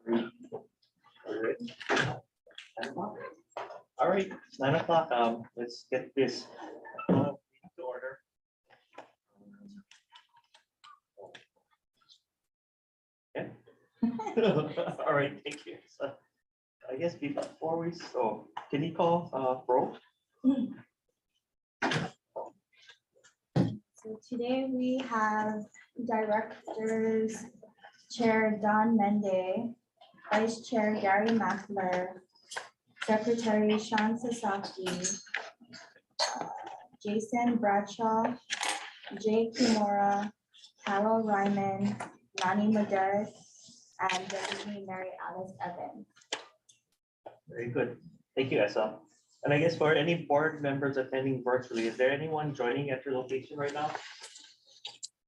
Ready? 9 o'clock. All right, it's 9 o'clock. Let's get this to order. Okay. All right, thank you. So I guess before we can you call Bro? So today we have Directors Chair Don Mende, Vice Chair Gary Mackler, Secretary Sean Sasaki, Jason Bradshaw, Jay Kimura, Carol Ryman, Nani Madez, and Deputy Mary Alice Evans. Very good. Thank you, Esa. And I guess for any board members attending virtually, is there anyone joining at your location right now?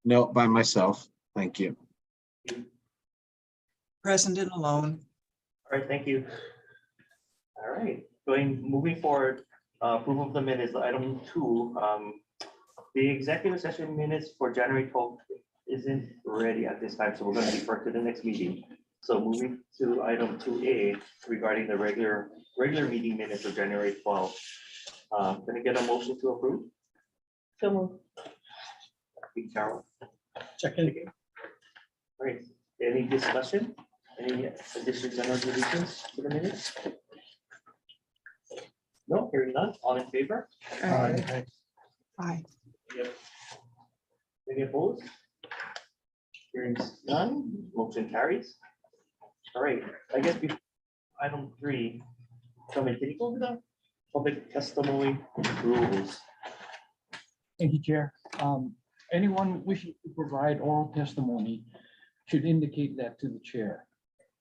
No, by myself. Thank you. Present and alone. All right, thank you. All right, moving forward, approval of the minutes, item 2. The executive session minutes for January 12th isn't ready at this time, so we're going to defer to the next meeting. So moving to item 2A regarding the regular meeting minutes of January 12th. Can I get a motion to approve? So moved. Carol. Second. All right, any discussion? Any additions and deletions to the minutes? No, hearing none. All in favor? Aye. Aye. Any opposed? Hearing none, motion carries. All right, I guess before item 3, can you go over the public testimony rules? Thank you, Chair. Anyone wishing to provide oral testimony should indicate that to the chair.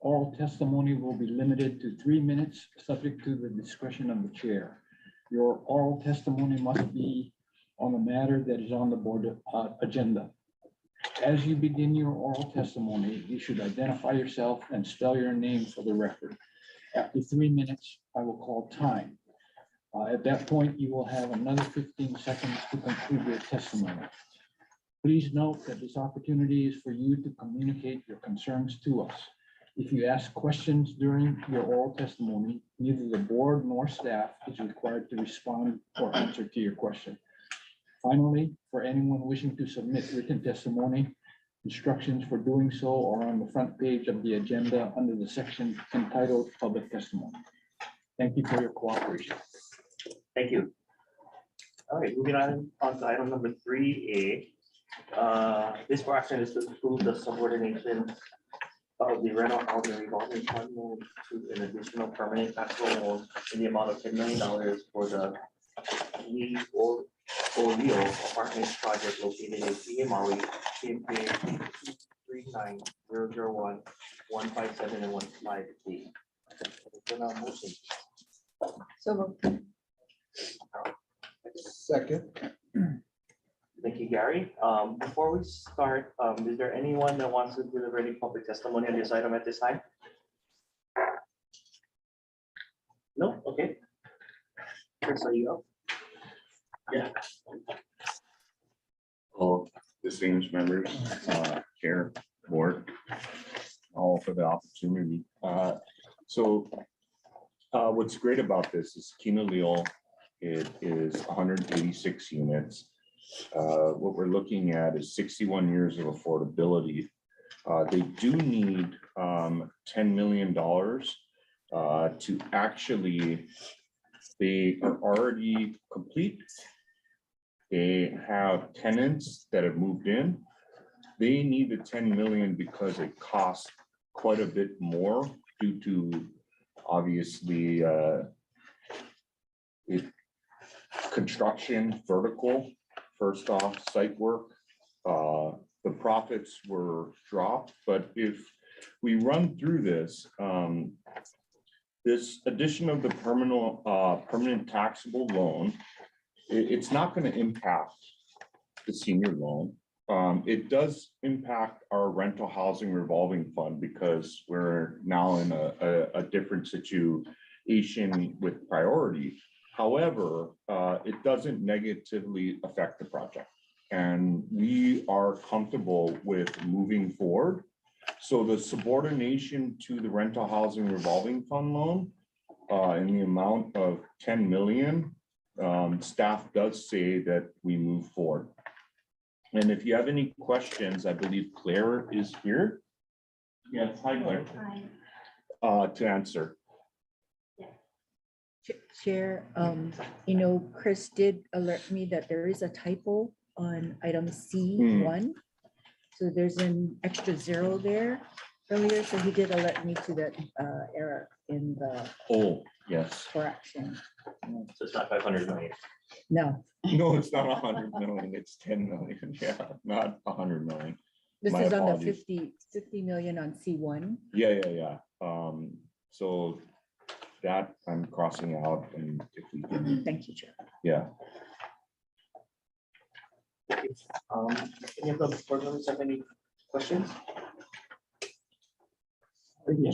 Oral testimony will be limited to 3 minutes, subject to the discretion of the chair. Your oral testimony must be on a matter that is on the board agenda. As you begin your oral testimony, you should identify yourself and spell your name for the record. After 3 minutes, I will call time. At that point, you will have another 15 seconds to conclude your testimony. Please note that this opportunity is for you to communicate your concerns to us. If you ask questions during your oral testimony, neither the board nor staff is required to respond or answer to your question. Finally, for anyone wishing to submit written testimony, instructions for doing so are on the front page of the agenda under the section entitled Public Testimony. Thank you for your cooperation. Thank you. All right, moving on to item number 3A. This for action is to approve the subordination of the rental housing revolving fund loan to an additional permanent capital loan in the amount of $10 million for the Oleo Apartments project located in PA Maui, CMK 239-001-157 and 158. Motion. So moved. Second. Thank you, Gary. Before we start, is there anyone that wants to deliver any public testimony on this item at this time? No? Okay. Chris, are you up? Yeah. All distinguished members, chair, board, all for the opportunity. What's great about this is Kino Leo, it is 186 units. What we're looking at is 61 years of affordability. They do need $10 million to actually, they are already complete. They have tenants that have moved in. They need the 10 million because it costs quite a bit more due to obviously construction, vertical, first off, site work. The profits were dropped, but if we run through this, this addition of the permanent taxable loan, it's not going to impact the senior loan. It does impact our rental housing revolving fund because we're now in a different situation with priority. However, it doesn't negatively affect the project. And we are comfortable with moving forward So the subordination to the rental housing revolving fund loan in the amount of 10 million, staff does say that we move forward. And if you have any questions, I believe Claire is here. Yes, hi Claire. To answer. Chair, Chris did alert me that there is a typo on item C1. So there's an extra 0 there earlier, so he did alert me to that error in the Oh, yes. correction. So it's not 500 million. No, No, it's not 100 million, it's 10 million. Yeah, not 100 million. this My is on the apologies. 50 million on C1. Yeah. So that I'm crossing out, and if we can, Thank you, Chair. yeah. Any of the board members have any questions?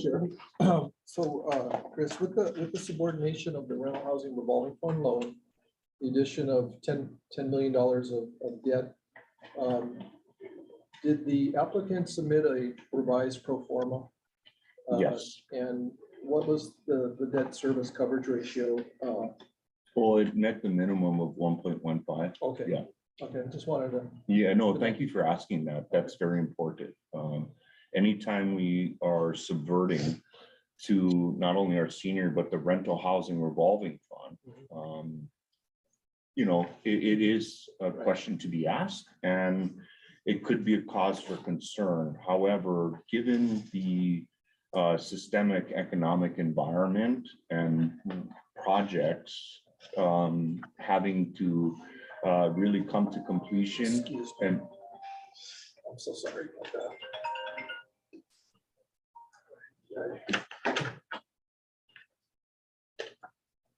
Sure. So, Chris, with the subordination of the rental housing revolving fund loan, the addition of $10 million of debt, did the applicant submit a revised pro forma? Yes. And what was the debt service coverage ratio? Well, it met the minimum of 1.15. Okay. Yeah. Okay, just wanted to, Yeah, no, thank you for asking that. That's very important. Anytime we are subverting to not only our senior, but the rental housing revolving fund, it is a question to be asked, and it could be a cause for concern. However, given the systemic economic environment and projects having to really come to completion, excuse me, and I'm so sorry about that.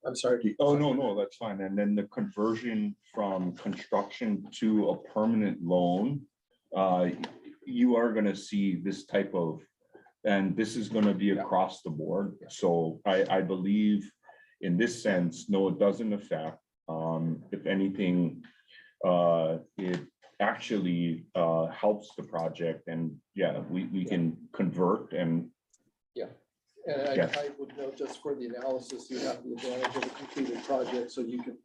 I'm sorry. oh, no, that's fine. And then the conversion from construction to a permanent loan, you are gonna see this type of, and this is gonna be across the board. So I believe in this sense, no, it doesn't affect. If anything, it actually helps the project, and yeah, we can convert and And Yes. I would note, just for the analysis, you have the advantage of a completed project, so you can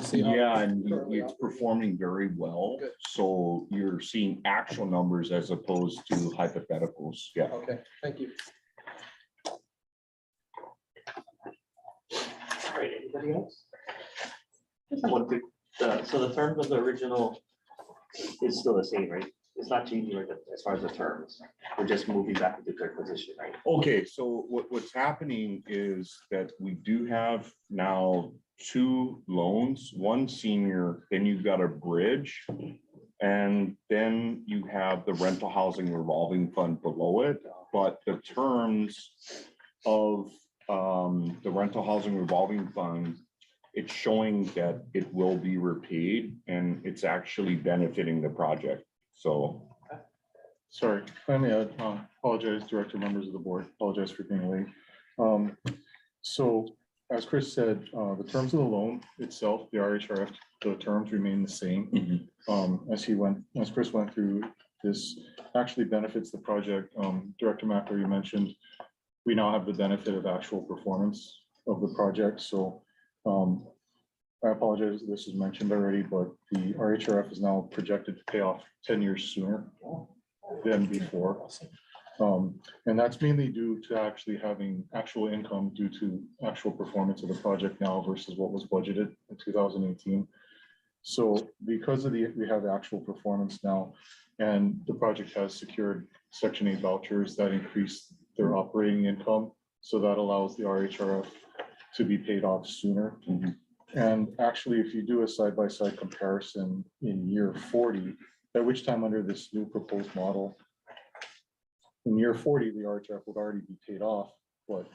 see. how yeah, it's and currently it's operating. performing very well. Good. So you're seeing actual numbers as opposed to hypotheticals. Yeah. Okay, thank you. All right, anybody else? Just one quick, so the terms of the original is still the same, right? It's not changing right, as far as the terms. We're just moving back into third position, right? Okay, so what's happening is that we do have now 2 loans, one senior, then you've got a bridge. And then you have the rental housing revolving fund below it, but the terms of the rental housing revolving fund, it's showing that it will be repaid, and it's actually benefiting the project. So, Sorry, if I may add, apologize, director, members of the board, apologize for being late. So as Chris said, the terms of the loan itself, the RHRF, the terms remain the same. As Chris went through, this actually benefits the project. Director Mackler, you mentioned, we now have the benefit of actual performance of the project. So I apologize, this is mentioned already, but the RHRF is now projected to pay off 10 years sooner than before. And that's mainly due to actually having actual income due to actual performance of the project now versus what was budgeted in 2018. So because of we have actual performance now, and the project has secured Section 8 vouchers that increase their operating income. So that allows the RHRF to be paid off sooner. And actually, if you do a side-by-side comparison in year 40, at which time under this new proposed model, in year 40, the RHF would already be paid off, but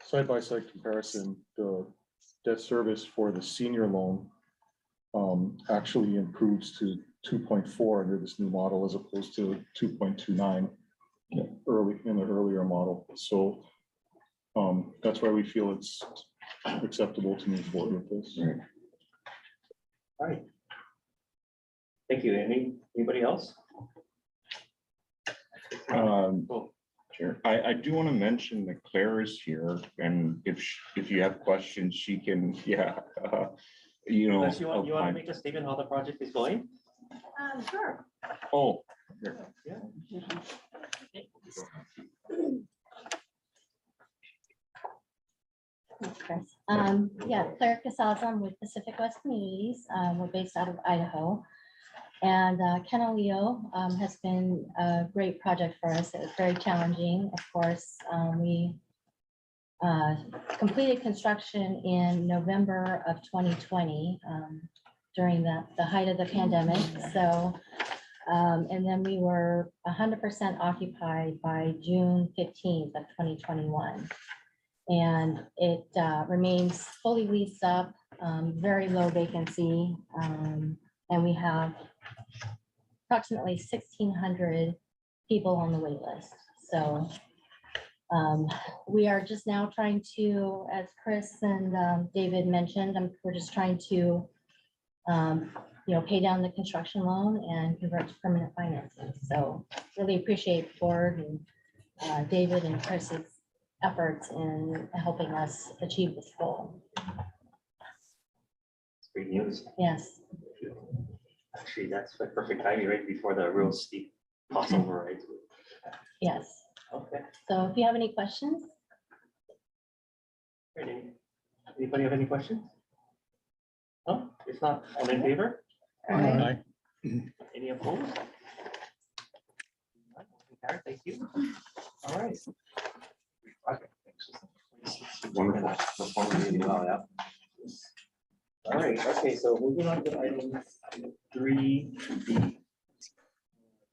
side-by-side comparison, the debt service for the senior loan actually improves to 2.4 under this new model as opposed to 2.29 in the earlier model. So that's why we feel it's acceptable to move forward with this. All right. Thank you. Anybody else? Cool. Chair, I do want to mention that Claire is here, and if you have questions, she can, yeah, you know. Unless you want to opine. make a statement how the project is going? Sure. Oh, here. Yeah. Chris. Yeah, Claire Casals, I'm with Pacific West Communities. We're based out of Idaho. And Ken Leo has been a great project for us. It was very challenging. Of course, we completed construction in November of 2020 during the height of the pandemic. So, and then we were 100% occupied by June 15th of 2021. And it remains fully leased up, very low vacancy. And we have approximately 1,600 people on the wait list. So we are just now trying to, as Chris and David mentioned, we're just trying to pay down the construction loan and convert to permanent financing. So really appreciate Ford and David and Chris's efforts in helping us achieve this goal. Great news. Yes. Actually, that's like perfect timing right before the real steep crossover, right? Yes. Okay. So if you have any questions, Great. Anybody have any questions? No, if not, all in favor? Aye. Any opposed? Thank you. All right. Wonderful. All right, okay, so moving on to item 3B.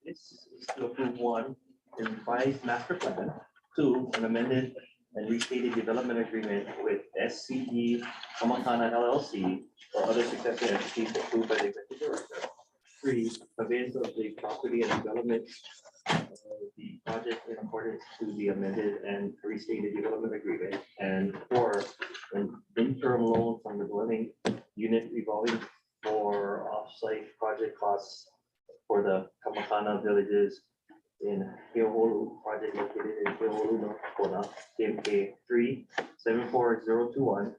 This is to approve one, the revised master plan, two, an amended and restated development agreement with SCD Kamakana LLC or other successor entities approved by the executive director. Three, conveyance of the property and development of the project in accordance to the amended and restated development agreement. And four, an interim loan from the dwelling unit revolving for off-site project costs for the Kamakana villages in Keoholu project located in Keoholu, North Dakota, KMK 374021020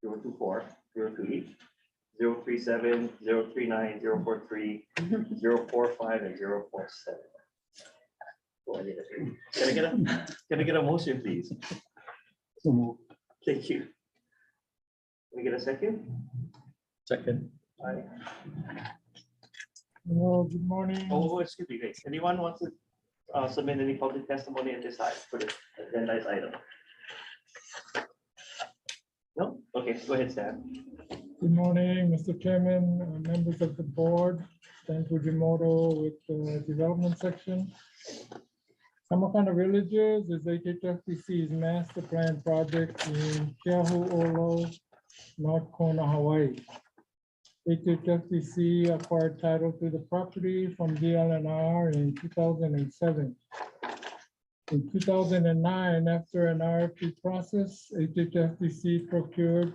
024 028 037 039 043 045 and 047. Oh, I need a- Can I get a motion, please? So moved. Thank you. Can we get a second? Second. Aye. Hello, good morning. Oh, excuse me, guys. Anyone wants to submit any public testimony at this time for the agenda item? No? Okay, go ahead, Stan. Good morning, Mr. Chairman, members of the board, Stan Fujimoto with the development section. Kamakana Villages is HHFDC's master plan project in Keoholu, North Kona, Hawaii. HHFDC acquired title to the property from DLNR in 2007. In 2009, after an RFP process, HHFDC procured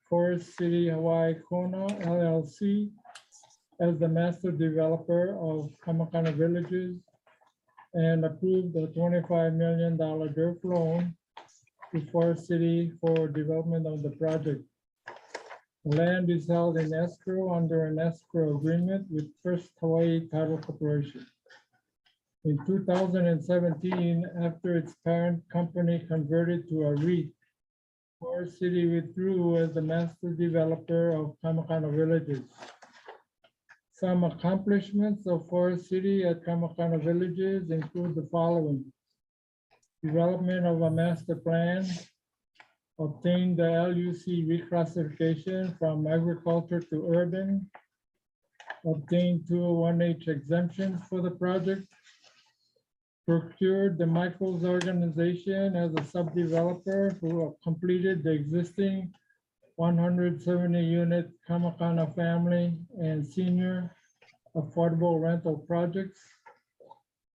Forest City Hawaii Kona LLC as the master developer of Kamakana Villages and approved a $25 million DERF loan to Forest City for development of the project. Land is held in escrow under an escrow agreement with First Hawaii Title Corporation. In 2017, after its parent company converted to a REIT, Forest City withdrew as the master developer of Kamakana Villages. Some accomplishments of Forest City at Kamakana Villages include the following: development of a master plan, obtained the LUC reclassification from agriculture to urban, obtained 201H exemptions for the project, procured the Michaels organization as a sub-developer who completed the existing 170-unit Kamakana family and senior affordable rental projects,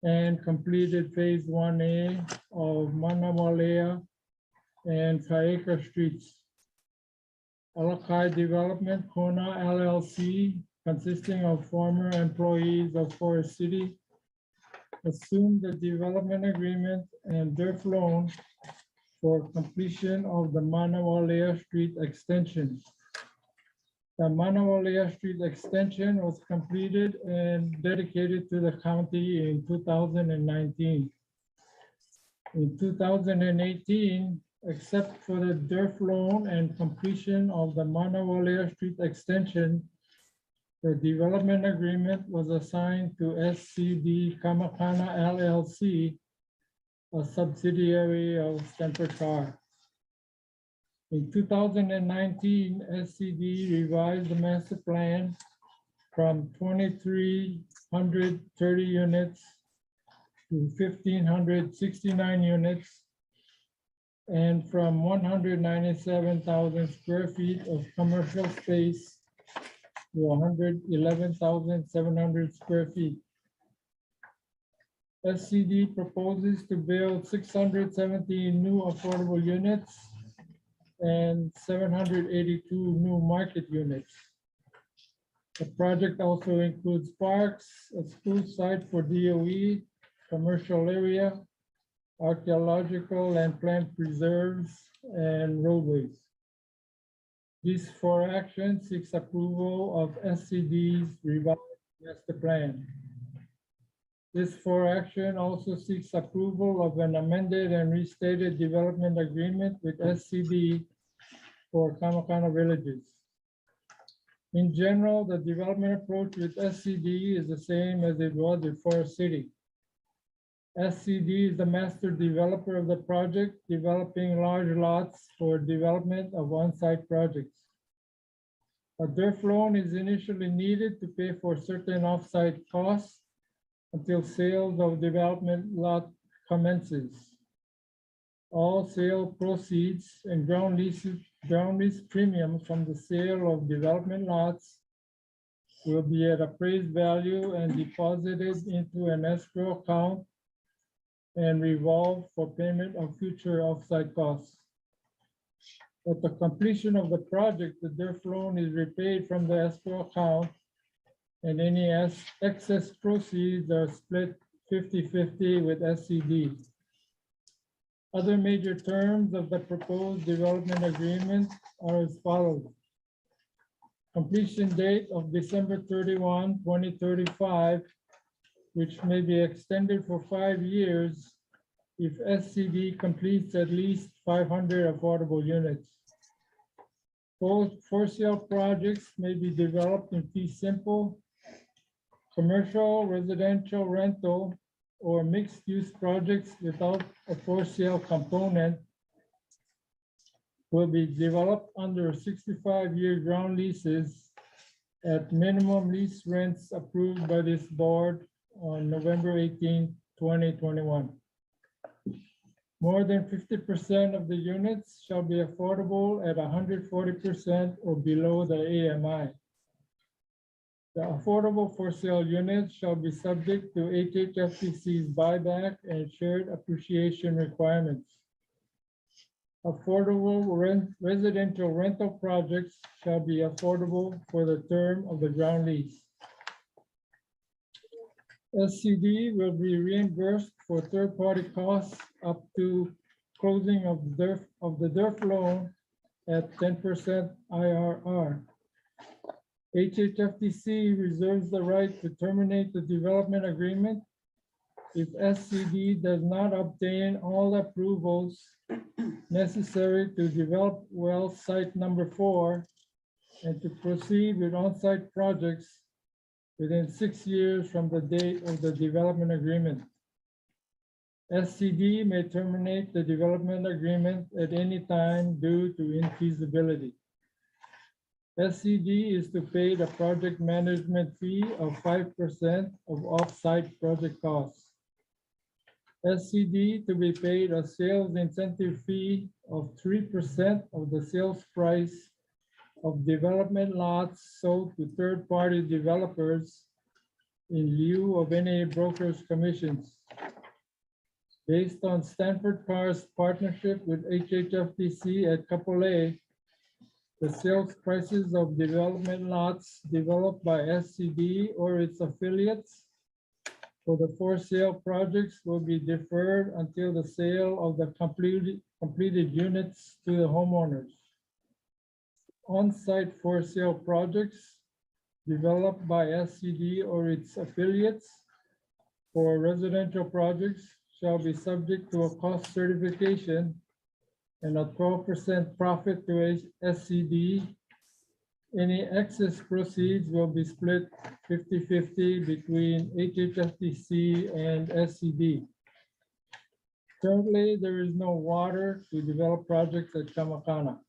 and completed phase 1A of Manawalea and Kaeka Streets. Alakai Development Kona LLC, consisting of former employees of Forest City, assume the development agreement and DERF loan for completion of the Manawalea Street extension. The Manawalea Street extension was completed and dedicated to the county in 2019. In 2018, except for the DERF loan and completion of the Manawalea Street extension, the development agreement was assigned to SCD Kamakana LLC, a subsidiary of Stanford Carr. In 2019, SCD revised the master plan from 2,330 units to 1,569 units and from 197,000 square feet of commercial space to 111,700 square feet. SCD proposes to build 670 new affordable units and 782 new market units. The project also includes parks, a school site for DOE, commercial area, archaeological and plant preserves, and roadways. These four actions seeks approval of SCD's revised master plan. This four action also seeks approval of an amended and restated development agreement with SCD for Kamakana Villages. In general, the development approach with SCD is the same as it was with Forest City. SCD is the master developer of the project, developing large lots for development of on-site projects. A DERF loan is initially needed to pay for certain off-site costs until sales of development lot commences. All sale proceeds and ground lease premiums from the sale of development lots will be at appraised value and deposited into an escrow account and revolve for payment of future off-site costs. At the completion of the project, the DERF loan is repaid from the escrow account, and any excess proceeds are split 50-50 with SCD. Other major terms of the proposed development agreement are as follows. Completion date of December 31, 2035, which may be extended for 5 years if SCD completes at least 500 affordable units. Both for sale projects may be developed in fee simple, commercial, residential, rental, or mixed-use projects without a for sale component will be developed under 65-year ground leases at minimum lease rents approved by this board on November 18, 2021. More than 50% of the units shall be affordable at 140% or below the AMI. The affordable for sale units shall be subject to HHFDC's buyback and shared appreciation requirements. Affordable residential rental projects shall be affordable for the term of the ground lease. SCD will be reimbursed for third-party costs up to closing of the DERF loan at 10% IRR. HHFDC reserves the right to terminate the development agreement if SCD does not obtain all approvals necessary to develop well site number 4 and to proceed with on-site projects within 6 years from the date of the development agreement. SCD may terminate the development agreement at any time due to infeasibility. SCD is to pay the project management fee of 5% of off-site project costs. SCD to be paid a sales incentive fee of 3% of the sales price of development lots sold to third-party developers in lieu of any broker's commissions. Based on Stanford Carr's partnership with HHFDC at Kapolei, the sales prices of development lots developed by SCD or its affiliates for the for sale projects will be deferred until the sale of the completed units to the homeowners. On-site for sale projects developed by SCD or its affiliates for residential projects shall be subject to a cost certification and a 12% profit to SCD. Any excess proceeds will be split 50-50 between HHFDC and SCD. Currently, there is no water to develop projects at Kamakana.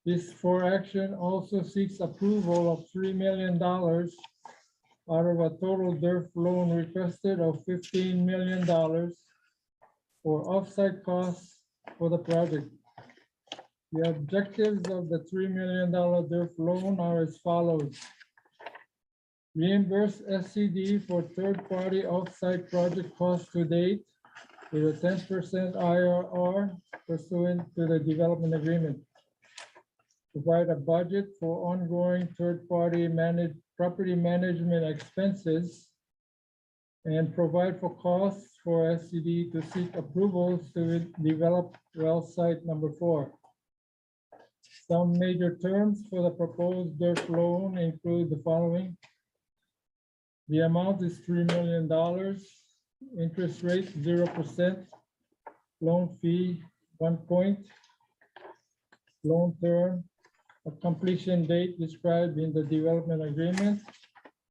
This for action also seeks approval of $3 million out of a total DERF loan requested of $15 million for offsite costs for the project. The objectives of the $3 million DERF loan are as follows. Reimburse SCD for third-party offsite project costs to date with a 10% IRR pursuant to the development agreement. Provide a budget for ongoing third-party property management expenses and provide for costs for SCD to seek approvals to develop well site number 4. Some major terms for the proposed DERF loan include the following. The amount is $3 million, interest rate 0%, loan fee 1 point, loan term, a completion date described in the development agreement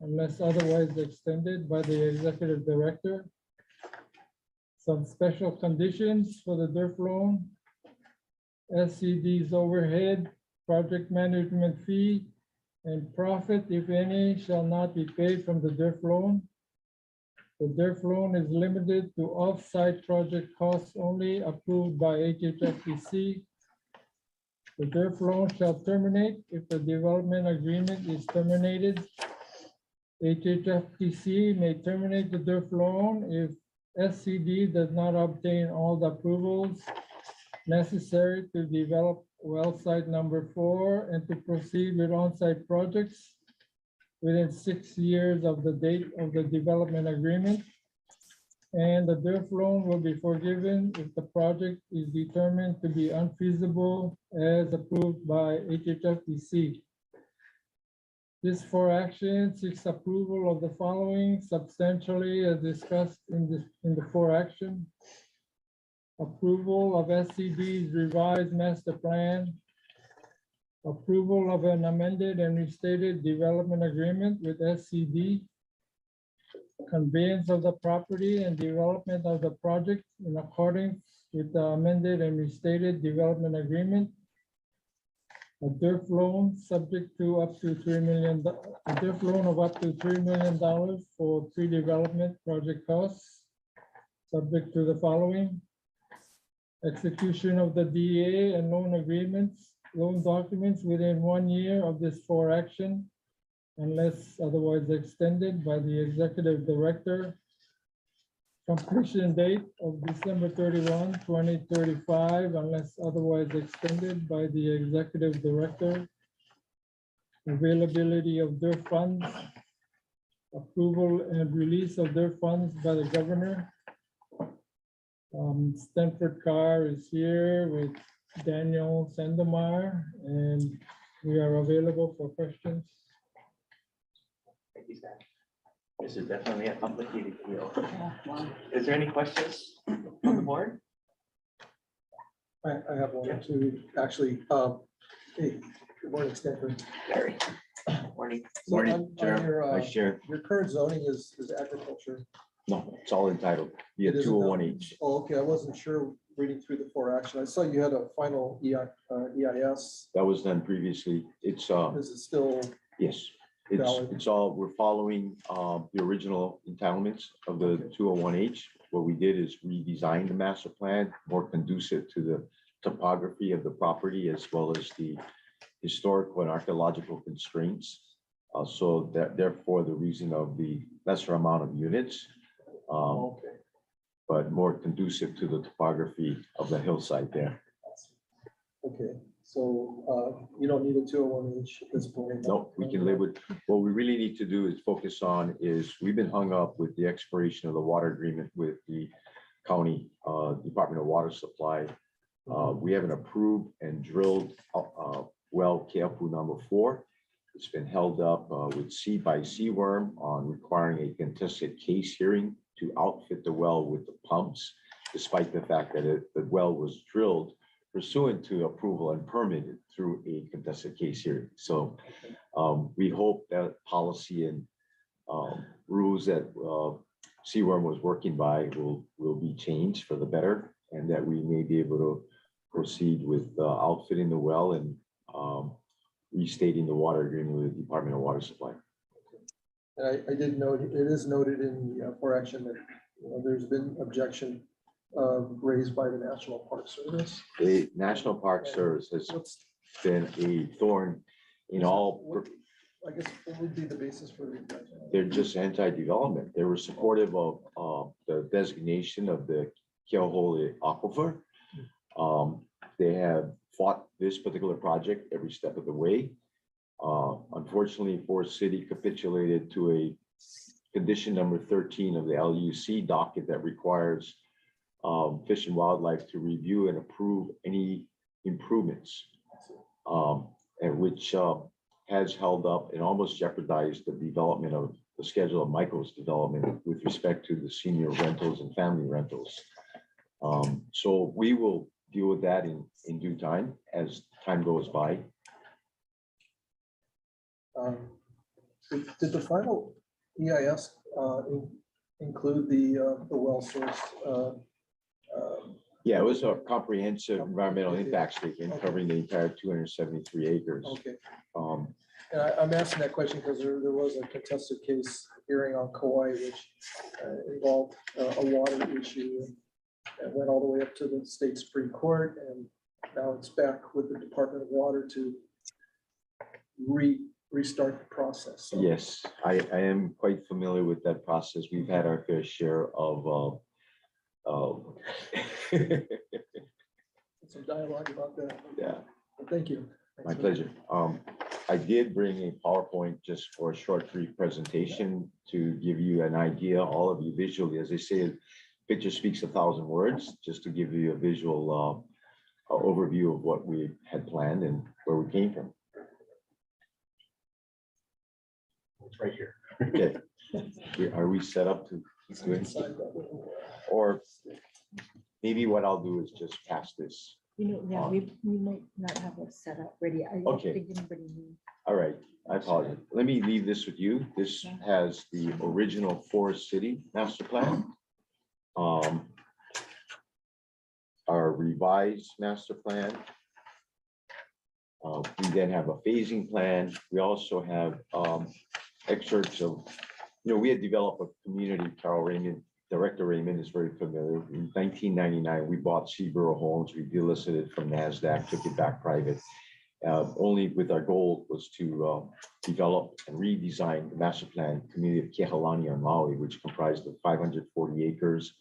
unless otherwise extended by the executive director. Some special conditions for the DERF loan. SCD's overhead, project management fee, and profit, if any, shall not be paid from the DERF loan. The DERF loan is limited to off-site project costs only approved by HHFDC. The DERF loan shall terminate if the development agreement is terminated. HHFDC may terminate the DERF loan if SCD does not obtain all the approvals necessary to develop well site number 4 and to proceed with on-site projects within 6 years of the date of the development agreement. And the DERF loan will be forgiven if the project is determined to be unfeasible as approved by HHFDC. This for action seeks approval of the following substantially as discussed in the for action. Approval of SCD's revised master plan. Approval of an amended and restated development agreement with SCD. Conveyance of the property and development of the project in accordance with the amended and restated development agreement. A DERF loan subject to up to $3 million, a DERF loan of up to $3 million for pre-development project costs, subject to the following. Execution of the DA and loan agreements, loan documents within 1 year of this for action, unless otherwise extended by the executive director. Completion date of December 31, 2035, unless otherwise extended by the executive director. Availability of DERF funds. Approval and release of DERF funds by the governor. Stanford Carr is here with Daniel Sandemeyer, and we are available for questions. Thank you, Stan. This is definitely a complicated deal. Is there any questions from the board? I have one or two, actually. Hey, good morning, Stanford. Gary. Morning. So Morning, on Chair. your, Vice Chair. your current zoning is agriculture. No, it's all entitled. Be a It is 201H. Oh, okay, I wasn't sure reading through the for action. I saw you had a final EIS. That was done previously. It's, Is it still yes, it's, valid? it's all, we're following the original entitlements of the Okay. 201H. What we did is redesign the master plan more conducive to the topography of the property as well as the historical and archaeological constraints. So that therefore the reason of the lesser amount of units, Okay, but more conducive to the topography of the hillside there. okay. So you don't need a 201H at this point. No, we can live with, what we really need to do is focus on is, we've been hung up with the expiration of the water agreement with the county Department of Water Supply. We have an approved and drilled well KFU number 4. It's been held up with by Seaworm on requiring a contested case hearing to outfit the well with the pumps, despite the fact that the well was drilled pursuant to approval and permitted through a contested case hearing. So we hope that policy and rules that Seaworm was working by will be changed for the better, and that we may be able to proceed with outfitting the well and restating the water agreement with the Department of Water Supply. And I did note, it is noted in the for action that there's been objection raised by the National Park Service. The National Park Service has been a thorn in all. I guess what would be the basis for the objection? They're just anti-development. They were supportive of the designation of the Keauhole Aquifer. They have fought this particular project every step of the way. Unfortunately, Forest City capitulated to a condition number 13 of the LUC docket that requires Fish and Wildlife to review and approve any improvements, and which has held up and almost jeopardized the development of the schedule of Michael's development with respect to the senior rentals and family rentals. So we will deal with that in due time as time goes by. Did the final EIS include the well source? Yeah, it was a comprehensive environmental impact statement covering the entire 273 acres. Okay. And I'm asking that question because there was a contested case hearing on Kauai, which involved a water issue and went all the way up to the state Supreme Court, and now it's back with the Department of Water to restart the process. So, Yes, I am quite familiar with that process. We've had our fair share of some dialogue about that. yeah, But thank you. my pleasure. I did bring a PowerPoint just for a short brief presentation to give you an idea, all of you visually. As they say, picture speaks 1,000 words, just to give you a visual overview of what we had planned and where we came from. It's right here. Okay. Are we set up to do it? Or maybe what I'll do is just pass this. Yeah, we might not have a setup ready. I don't Okay. think anybody knew. All right, I apologize. Let me leave this with you. This has the original Forest City master plan. Our revised master plan. We then have a phasing plan. We also have excerpts of, we had developed a community. Carol Raymond, Director Raymond is very familiar. In 1999, we bought Seaborough Homes. We delisted it from NASDAQ, took it back private. Only with our goal was to develop and redesign the master plan community of Kehalani on Maui, which comprised of 540 acres,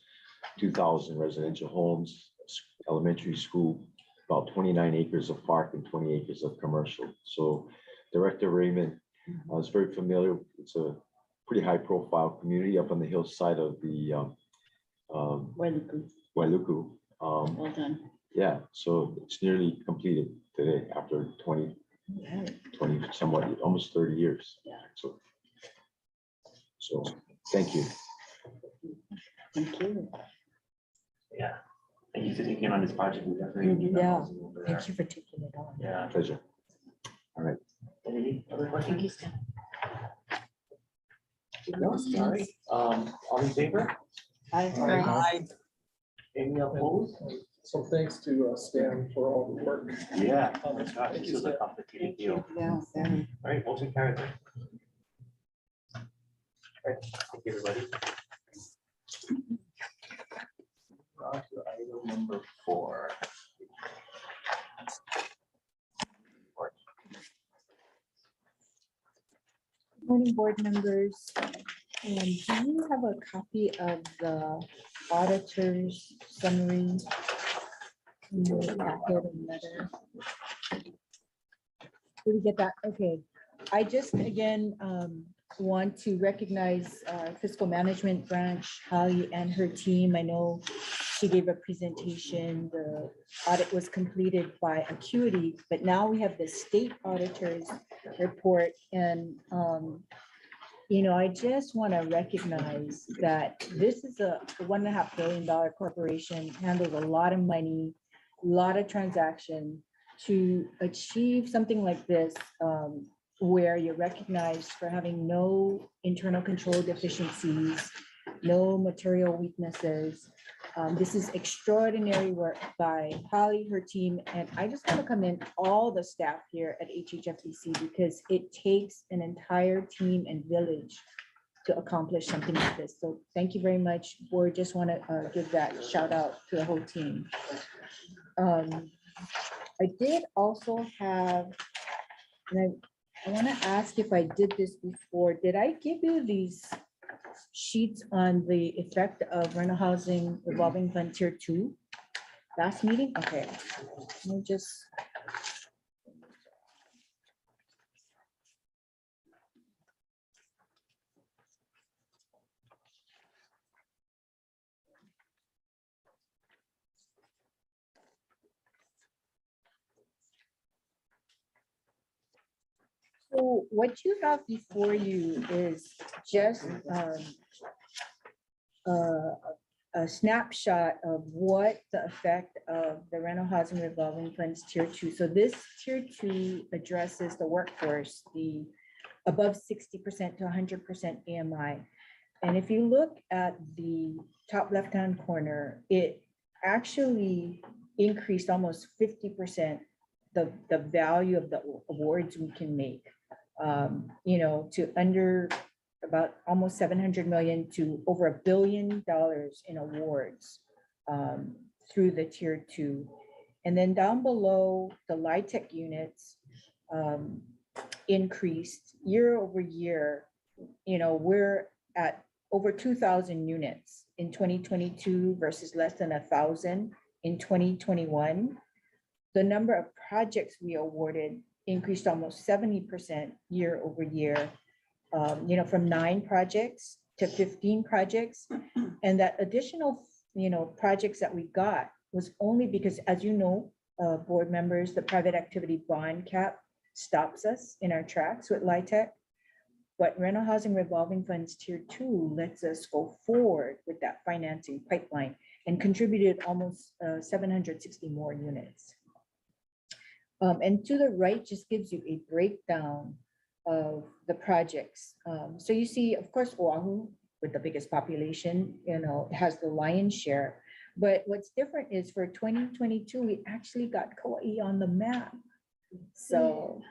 2,000 residential homes, elementary school, about 29 acres of park and 20 acres of commercial. So Director Raymond is very familiar. It's a pretty high profile community up on the hillside of the Wailuku. Well done. Yeah, so it's nearly completed today after 20 somewhat, almost 30 years. Yeah. So thank you. Thank you. Yeah. Thank you for taking on this project. We definitely need that Yeah. housing over there. Thank you for taking it on. Yeah. Pleasure. All right. Any other questions? Stan. No? All right. All in favor? Aye. Any opposed? So thanks to Stan for all the work. Yeah. on this. Gosh, Thank this you, is a Stan. complicated deal. Yeah. All right, motion carried. All right, thank you, everybody. On to item number 4. Morning, board members. Do you have a copy of the auditor's summary in your packet and letter? Did we get that? Okay. I just, again, want to recognize fiscal management branch, Holly and her team. I know she gave a presentation. The audit was completed by Acuity, but now we have the state auditor's report. And, I just want to recognize that this is a $1.5 billion corporation, handles a lot of money, a lot of transaction. To achieve something like this, where you're recognized for having no internal control deficiencies, no material weaknesses. This is extraordinary work by Holly, her team, and I just want to commend all the staff here at HHFDC because it takes an entire team and village to accomplish something like this. So thank you very much. Board, just want to give that shout out to the whole team. I did also have, and I want to ask if I did this before. Did I give you these sheets on the effect of rental housing revolving fund tier 2 last meeting? Okay, let me just. So what you have before you is just a snapshot of what the effect of the rental housing revolving funds tier 2. So this tier 2 addresses the workforce, the above 60% to 100% AMI. And if you look at the top left-hand corner, it actually increased almost 50% the value of the awards we can make. To under about almost 700 million to over $1 billion in awards through the tier 2. And then down below, the LIHTC units increased year over year. We're at over 2,000 units in 2022 versus less than 1,000 in 2021. The number of projects we awarded increased almost 70% year over year, from 9 projects to 15 projects. And that additional, projects that we got was only because, as board members, the private activity bond cap stops us in our tracks with LIHTC. But rental housing revolving funds tier 2 lets us go forward with that financing pipeline and contributed almost 760 more units. And to the right just gives you a breakdown of the projects. So you see, of course, Oahu, with the biggest population, has the lion's share. But what's different is for 2022, we actually got Kauai on the map. So,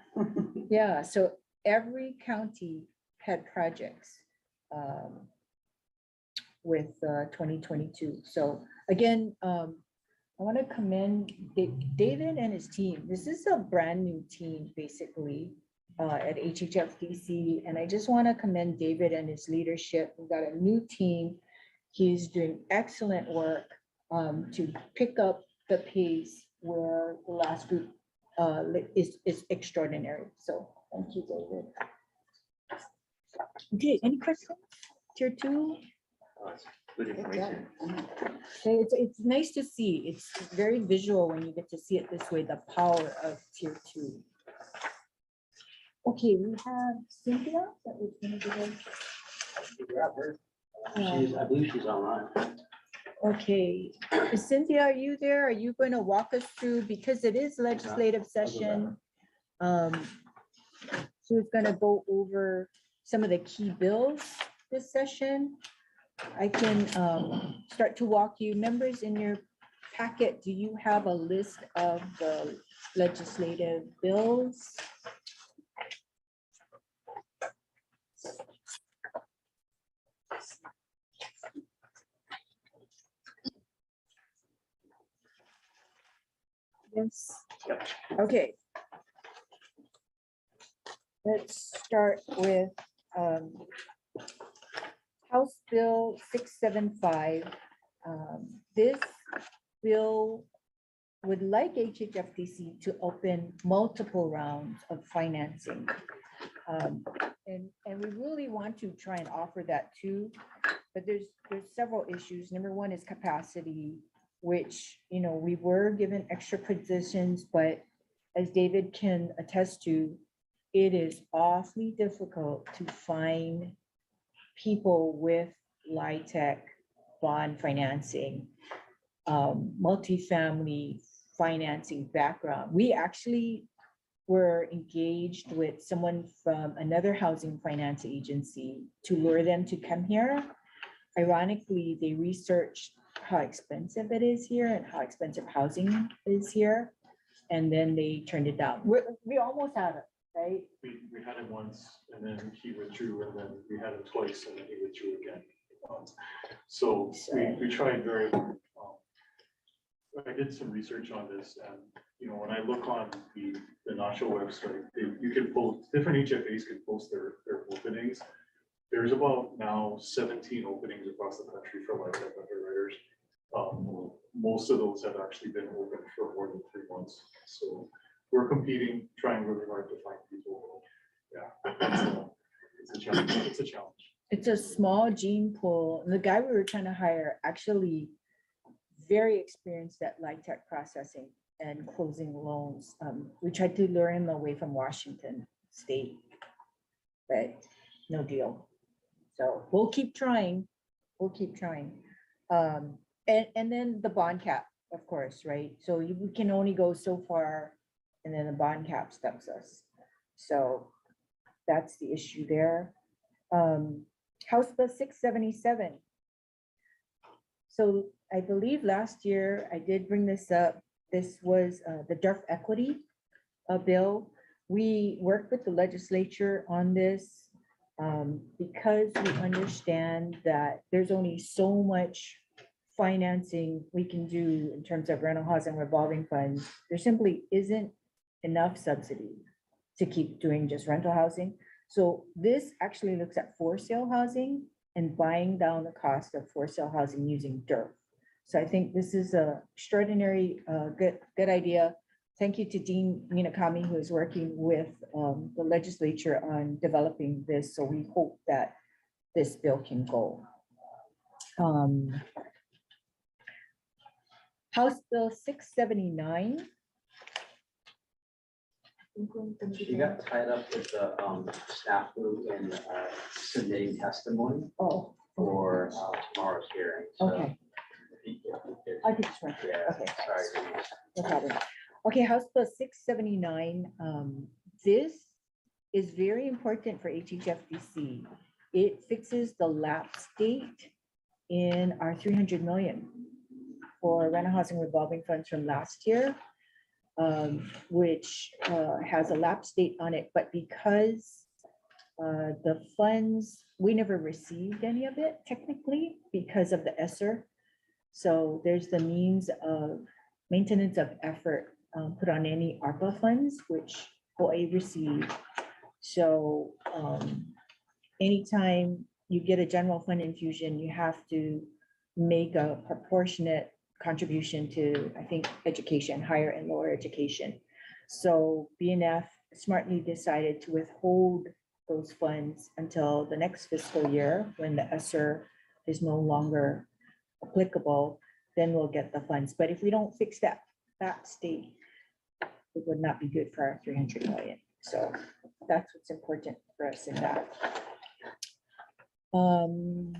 yeah, so every county had projects with 2022. So again, I want to commend David and his team. This is a brand new team, basically, at HHFDC. And I just want to commend David and his leadership. We've got a new team. He's doing excellent work to pick up the pace where the last group is extraordinary. So thank you, David. Okay, any questions? Tier 2? Good information. Okay, it's nice to see. It's very visual when you get to see it this way, the power of tier 2. Okay, we have Cynthia that was going to give us. I believe she's online. Okay, Cynthia, are you there? Are you going to walk us through, because it is legislative session? She's going to go over some of the key bills this session. I can start to walk you. Members, in your packet, do you have a list of the legislative bills? Yes. Okay. Let's start with House Bill 675. This bill would like HHFDC to open multiple rounds of financing. And we really want to try and offer that too, but there's several issues. Number one is capacity, which, you know, we were given extra positions, but as David can attest to, it is awfully difficult to find people with LIHTC bond financing, multifamily financing background. We actually were engaged with someone from another housing finance agency to lure them to come here. Ironically, they researched how expensive it is here and how expensive housing is here. And then they turned it down. We almost had it, right? We had it once and then he withdrew and then we had it twice and then he withdrew again. So we tried very hard. I did some research on this and, you know, when I look on the NACHO website, you can post, different HFAs can post their openings. There's about now 17 openings across the country for LIHTC underwriters. Most of those have actually been open for more than 3 months. So we're competing, trying really hard to find people. Yeah, it's a challenge. It's a challenge. It's a small gene pool. The guy we were trying to hire actually very experienced at LIHTC processing and closing loans. We tried to lure him away from Washington State, but no deal. So we'll keep trying. We'll keep trying. And then the bond cap, of course, right? So we can only go so far and then the bond cap stops us. So that's the issue there. House Bill 677. So I believe last year I did bring this up. This was the DERF equity bill. We worked with the legislature on this because we understand that there's only so much financing we can do in terms of rental housing revolving funds. There simply isn't enough subsidy to keep doing just rental housing. So this actually looks at for sale housing and buying down the cost of for sale housing using DERF. So I think this is a extraordinary good idea. Thank you to Dean Minakami, who is working with the legislature on developing this. So we hope that this bill can go. House Bill 679. She got tied up with the staff group in submitting testimony Oh, for tomorrow's hearing. So okay. I could just run through it. Yeah, Okay. sorry. No problem. Okay, House Bill 679. This is very important for HHFDC. It fixes the lapse date in our 300 million for rental housing revolving funds from last year, which has a lapse date on it. But because the funds, we never received any of it technically because of the ESSER. So there's the means of maintenance of effort put on any ARPA funds, which OA received. So anytime you get a general fund infusion, you have to make a proportionate contribution to, I think, education, higher and lower education. So BNF smartly decided to withhold those funds until the next fiscal year when the ESSER is no longer applicable, then we'll get the funds. But if we don't fix that state, it would not be good for our 300 million. So that's what's important for us in that. On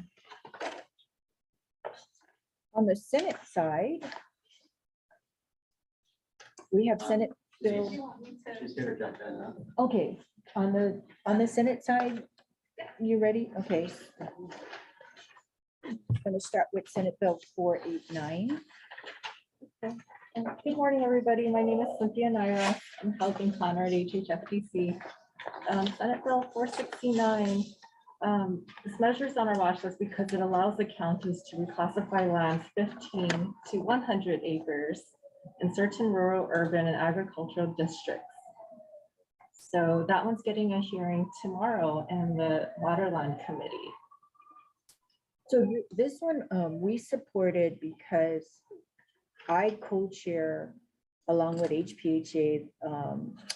the Senate side, we have Senate bill. She's here to jump in. Okay, on the Senate side, you ready? Okay. I'm going to start with Senate Bill 489. Good morning, everybody. My name is Cynthia Naira. I'm housing planner at HHFDC. Senate Bill 469. This measure is on our watch list because it allows the counties to reclassify lands 15 to 100 acres in certain rural, urban, and agricultural districts. So that one's getting a hearing tomorrow in the Waterland Committee. So this one we supported because I co-chair along with HPHA,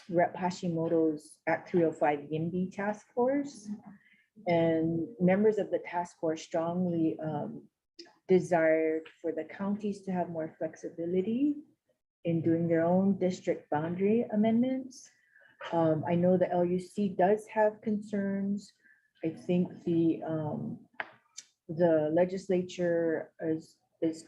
Rep Hashimoto's Act 305 YIMBY task force. And members of the task force strongly desired for the counties to have more flexibility in doing their own district boundary amendments. I know the LUC does have concerns. I think the legislature is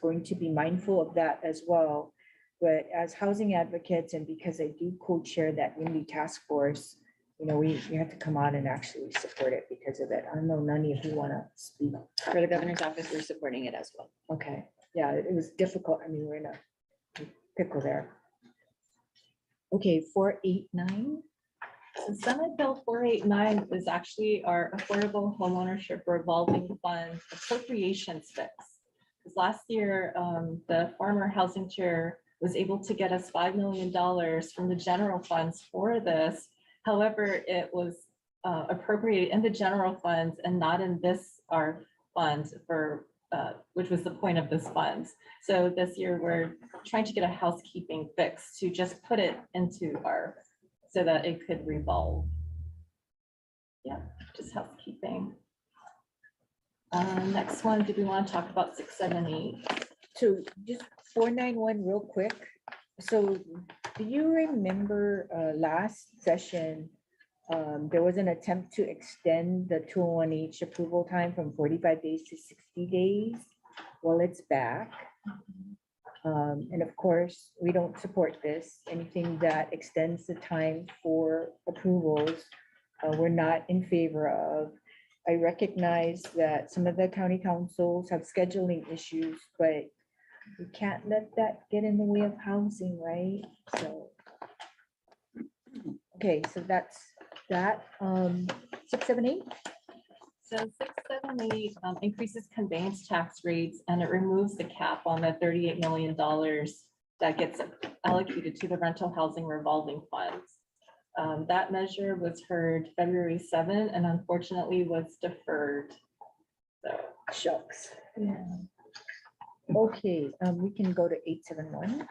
going to be mindful of that as well. But as housing advocates, and because I do co-chair that YIMBY task force, you know, we have to come out and actually support it because of it. I don't know, Nani, if you want to speak. For the governor's office, we're supporting it as well. Okay, yeah, it was difficult. I mean, we're in a pickle there. Okay, 489. So Senate Bill 489 is actually our affordable homeownership revolving fund appropriations fix. Because last year, the former housing chair was able to get us $5 million from the general funds for this. However, it was appropriated in the general funds and not in our fund for, which was the point of this funds. So this year, we're trying to get a housekeeping fix to just put it into so that it could revolve. Yeah, just housekeeping. Next one, do we want to talk about 678? So just 491 real quick. So do you remember last session, there was an attempt to extend the 201H approval time from 45 days to 60 days? Well, it's back. And of course, we don't support this. Anything that extends the time for approvals, we're not in favor of. I recognize that some of the county councils have scheduling issues, but we can't let that get in the way of housing, right? So, okay, so that's that. 678. So 678 increases conveyance tax rates and it removes the cap on the $38 million that gets allocated to the rental housing revolving funds. That measure was heard February 7 and unfortunately was deferred. So Shucks. Yeah. Okay, we can go to 871.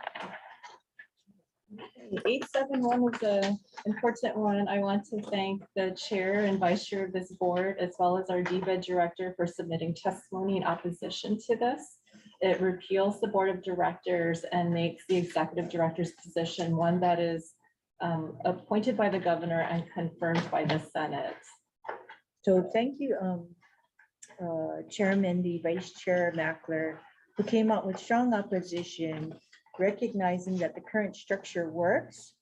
871 is an important one. I want to thank the chair and vice chair of this board, as well as our DBED director for submitting testimony in opposition to this. It repeals the board of directors and makes the executive director's position one that is appointed by the governor and confirmed by the Senate. So thank you, Chairman, the Vice Chair Mackler, who came out with strong opposition, recognizing that the current structure works,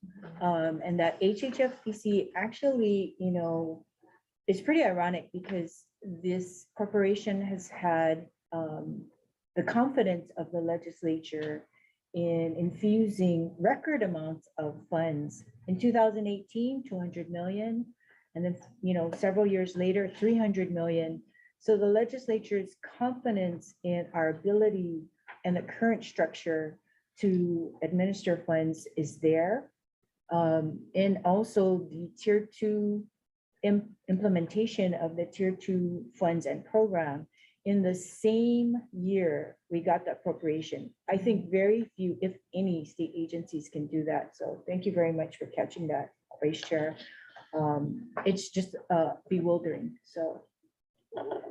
and that HHFDC actually, you know, it's pretty ironic because this corporation has had the confidence of the legislature in infusing record amounts of funds. In 2018, 200 million, and then, you know, several years later, 300 million. So the legislature's confidence in our ability and the current structure to administer funds is there. And also the tier 2 implementation of the tier 2 funds and program. In the same year, we got the appropriation. I think very few, if any, state agencies can do that. So thank you very much for catching that, Vice Chair. It's just bewildering. So.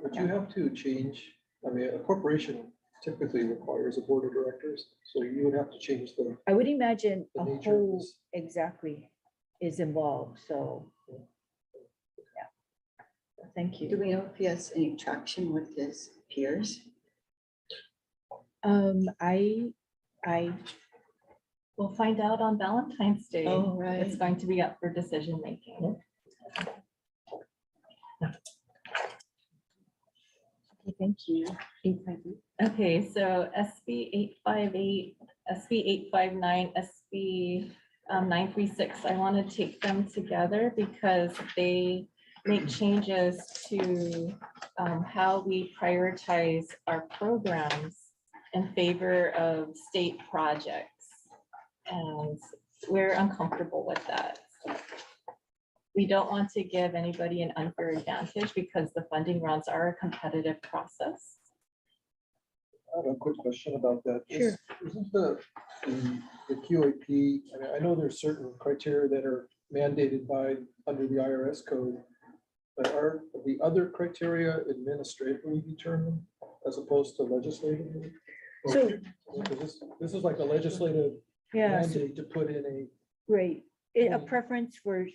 Would you have to change, I mean, a corporation typically requires a board of directors, so you would have to change the. I would imagine The a nature of whole this. exactly is involved. So. Yeah. Thank Do you. we know if he has any traction with his peers? I We'll find out on Valentine's Day. Oh, right. It's going to be up for decision making. okay, thank you. 858. Okay, so SB 858, SB 859, SB 936, I want to take them together because they make changes to how we prioritize our programs in favor of state projects. And we're uncomfortable with that. We don't want to give anybody an unfair advantage because the funding rounds are a competitive process. I have a quick question about that. Sure. Isn't the the QAP, I mean, I know there's certain criteria that are mandated by, under the IRS code, but are the other criteria administratively determined as opposed to legislatively? So, Because this is like a legislative yeah, so- mandate to put in a, right. A preference for,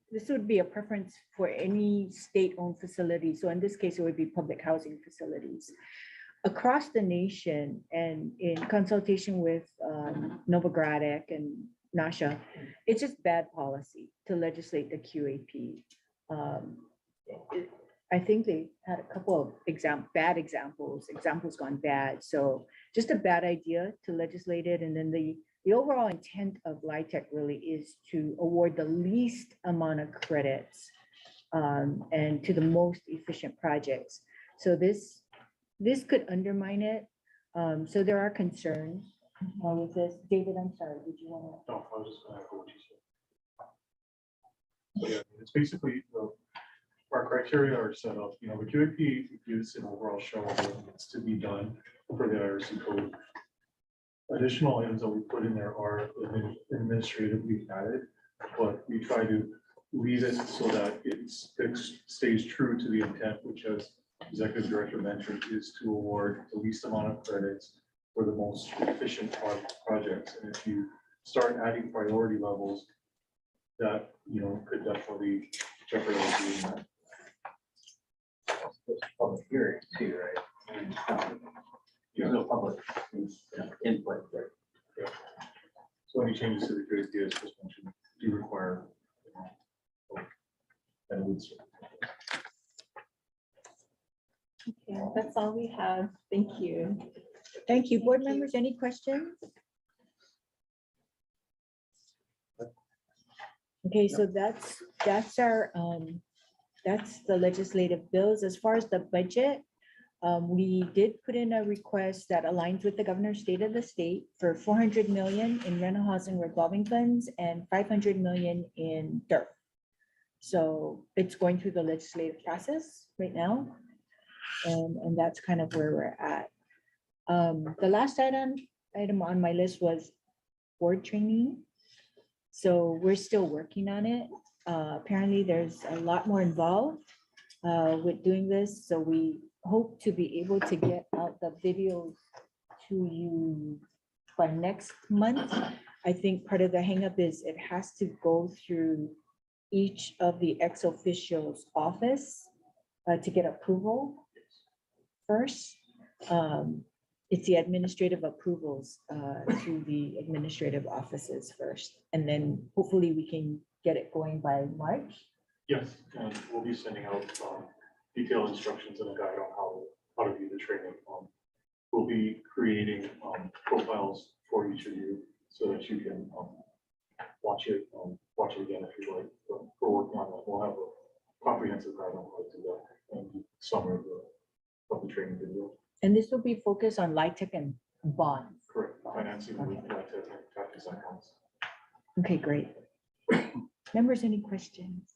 this would be a preference for any state-owned facility. So in this case, it would be public housing facilities. Across the nation and in consultation with Novogradac and NASHA, it's just bad policy to legislate the QAP. I think they had a couple of bad examples gone bad. So just a bad idea to legislate it. And then the overall intent of LIHTC really is to award the least amount of credits and to the most efficient projects. So this could undermine it. So there are concerns with this. David, I'm sorry, did you want to? No, I was just gonna echo what you said. Yeah, it's basically, our criteria are set up, the QAP gives an overall show of what needs to be done for the IRC code. Additional items that we put in there are administratively added, but we try to leave it so that it stays true to the intent, which, as Executive Director mentioned, is to award the least amount of credits for the most efficient projects. And if you start adding priority levels, that, could definitely jeopardize doing that. Public hearing too, right? There's no public input there. So any changes to the QAP, as Chris mentioned, do require. And it would. Okay, that's all we have. Thank you. Thank you. Board members, any questions? Okay, so that's our, that's the legislative bills. As far as the budget, we did put in a request that aligns with the governor's state of the state for 400 million in rental housing revolving funds and 500 million in DERF. So it's going through the legislative process right now. And that's kind of where we're at. The last item on my list was board training. So we're still working on it. Apparently there's a lot more involved with doing this. So we hope to be able to get out the videos to you by next month. I think part of the hangup is it has to go through each of the ex officio's office to get approval first. It's the administrative approvals through the administrative offices first, and then hopefully we can get it going by March. Yes, and we'll be sending out detailed instructions and a guide on how to do the training. We'll be creating profiles for each of you so that you can watch it again if you like. We're working on that. We'll have a comprehensive guide on how to do that and summary of the training video. And this will be focused on LIHTC and bonds. Correct. Financing with LIHTC and tax accounts. Okay, great. Members, any questions?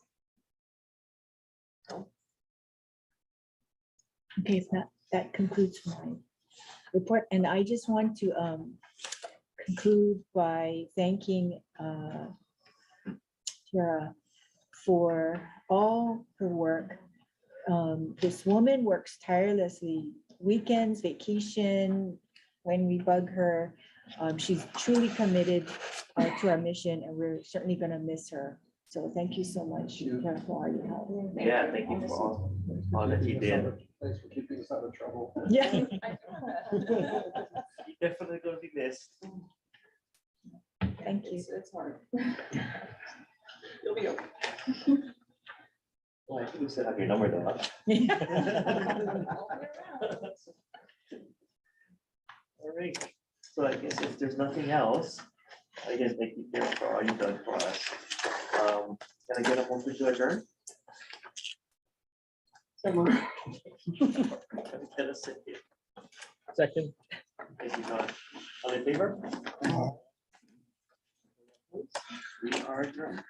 Okay, if not, that concludes my report. And I just want to conclude by thanking Tara for all her work. This woman works tirelessly, weekends, vacation, when we bug her. She's truly committed to our mission, and we're certainly going to miss her. So thank you so much, Tara, for all your help. Yeah, thank you for all that you did. thanks for keeping us out of trouble. Yeah. You're definitely gonna be missed. Thank you. It's hard. You'll be okay. Well, I think we still have your number though. Huh? All right, so I guess if there's nothing else, I guess thank you Karen, for all you've done for us. Can I get a motion to adjourn? Second. Thank you, John. All in favor? We are adjourned.